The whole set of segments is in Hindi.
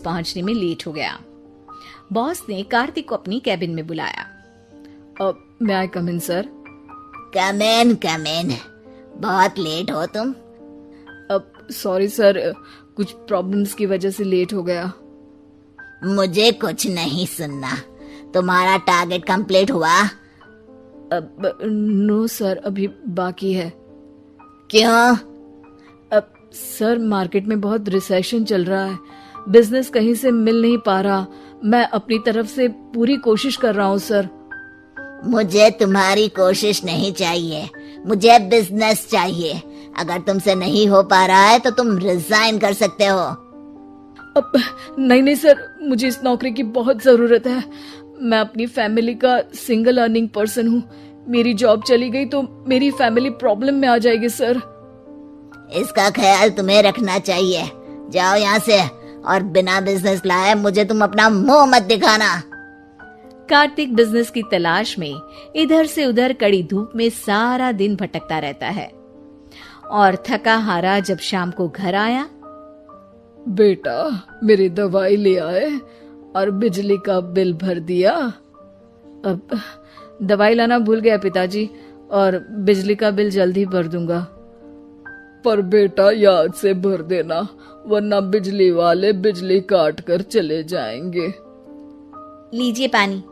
पहुंचने में लेट हो गया। बॉस ने कार्तिक को अपनी कैबिन में बुलाया। may I come in, sir? Come in. बहुत लेट हो तुम। सॉरी सर, कुछ प्रॉब्लम्स की वजह से लेट हो गया। मुझे कुछ नहीं सुनना। तुम्हारा टारगेट कंप्लीट हुआ? नो सर, अभी बाकी है। क्यों? सर, मार्केट में बहुत रिसेशन चल रहा है, बिजनेस कहीं से मिल नहीं पा रहा। मैं अपनी तरफ से पूरी कोशिश कर रहा हूँ सर। मुझे तुम्हारी कोशिश नहीं चाहिए, मुझे बिजनेस चाहिए। अगर तुमसे नहीं हो पा रहा है तो तुम रिजाइन कर सकते हो। नहीं सर, मुझे इस नौकरी की बहुत जरूरत है। मैं अपनी फैमिली का सिंगल अर्निंग पर्सन हूँ। मेरी जॉब चली गई तो मेरी फैमिली प्रॉब्लम में आ जाएगी सर। इसका ख्याल तुम्हें रखना चाहिए। जाओ यहाँ से, और बिना बिजनेस लाए मुझे तुम अपना मुंह मत दिखाना। कार्तिक बिजनेस की तलाश में इधर से उधर कड़ी धूप में सारा दिन भटकता रहता है और थका हारा जब शाम को घर आया। बेटा, मेरी दवाई ले आए और बिजली का बिल भर दिया। अब दवाई लाना भूल गया पिताजी, और बिजली का बिल जल्दी भर दूंगा। पर बेटा, याद से भर देना, वरना बिजली वाले बिजली काट कर चले जाएंगे। लीजिए पानी।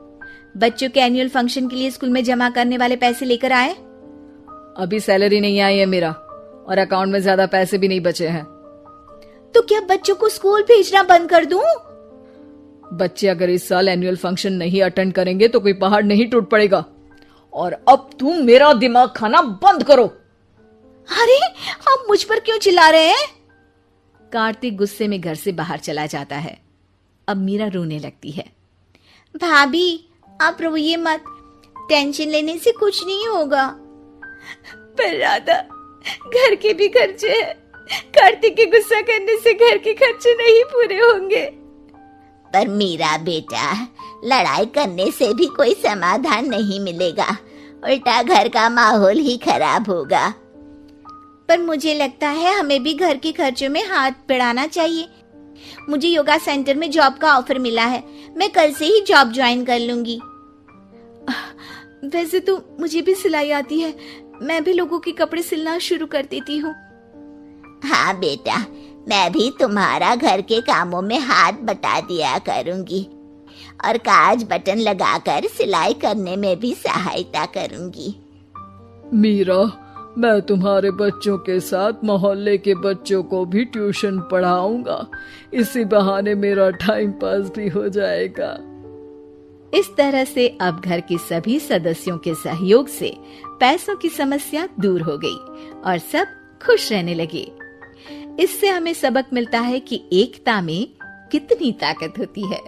बच्चों के एनुअल फंक्शन के लिए स्कूल में जमा करने वाले पैसे लेकर आए? अभी सैलरी नहीं आई है मेरा, और अकाउंट में ज्यादा पैसे भी नहीं बचे हैं। तो क्या बच्चों को स्कूल भेजना बंद कर दूं? बच्चे अगर इस साल एनुअल फंक्शन नहीं अटेंड करेंगे तो कोई पहाड़ नहीं टूट पड़ेगा। और अब तुम मेरा दिमाग खाना बंद करो। अरे, आप मुझ पर क्यों चिल्ला रहे हैं? कार्तिक गुस्से में घर से बाहर चला जाता है। अब मीरा रोने लगती है। भाभी, आप रोइए मत, टेंशन लेने से कुछ नहीं होगा। पर राधा, घर के भी खर्चे हैं। कार्तिक के गुस्सा करने से घर के खर्चे नहीं पूरे होंगे। पर मीरा बेटा, लड़ाई करने से भी कोई समाधान नहीं मिलेगा, उल्टा घर का माहौल ही खराब होगा। पर मुझे लगता है हमें भी घर के खर्चों में हाथ बढ़ाना चाहिए। मुझे योगा सेंटर में जॉब का ऑफर मिला है, मैं कल से ही जॉब ज्वाइन कर लूंगी। वैसे तो मुझे भी सिलाई आती है, मैं भी लोगों के कपड़े सिलना शुरू कर देती हूँ। हाँ बेटा, मैं भी तुम्हारा घर के कामों में हाथ बटा दिया करूंगी, और काज बटन लगाकर सिलाई करने में भी सहायता करूंगी। मीरा, मैं तुम्हारे बच्चों के साथ मोहल्ले के बच्चों को भी ट्यूशन पढ़ाऊंगा। इसी बहाने मेरा टाइम पास भी हो जाएगा। इस तरह से अब घर के सभी सदस्यों के सहयोग से पैसों की समस्या दूर हो गई और सब खुश रहने लगे। इससे हमें सबक मिलता है कि एकता में कितनी ताकत होती है।